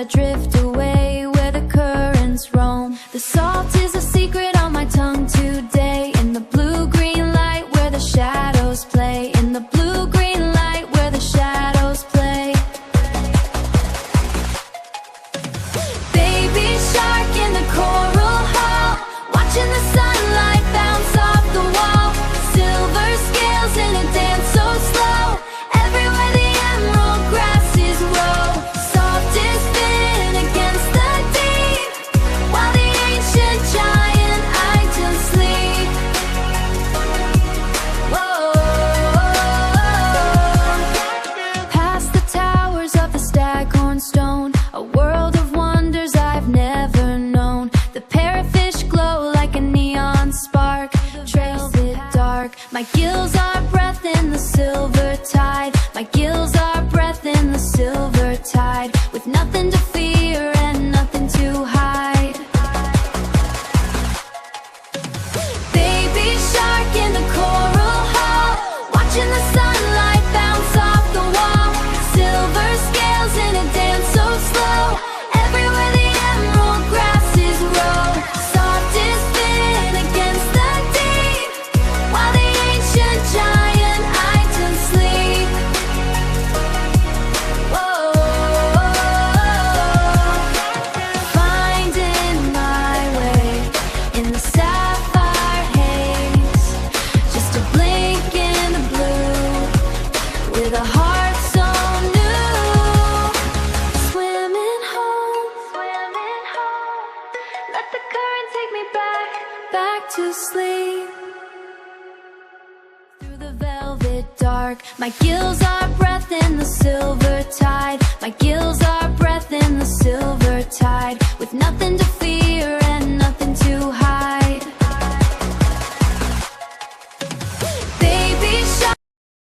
I drift away where the currents roam. The salt is a secret on my tongue today. In the blue-green light where the shadows play. In the blue-green light where the shadows play. Baby shark in the coral hall, watching the sunlight bounce off the wall. Silver scales in a dance so slow, everywhere the emerald grasses grow. Soft is thin against the deep, while the ancient giant idol sleep. Whoa. Past the towers of the staghorn stone, a world of wonders I've never known. The parrotfish glow like a neon spark, trails it dark. My gills are breath in the silver tide. My gills are breath in the silver tide. With nothing to fear and nothing to hide. Baby shark in the coral hall, watching the sunlight bounce off the wall. Silver scales in a dance so slow, everywhere the emerald grasses grow. Soft is thin against the deep, while the ancient giant idol sleep. Whoa. Finding my way in the sapphire haze, just a blink in the blue, with a heart so new. Swimming home, let the current take me back to sleep. Through the velvet dark, my gills are breath in the silver tide. My gills are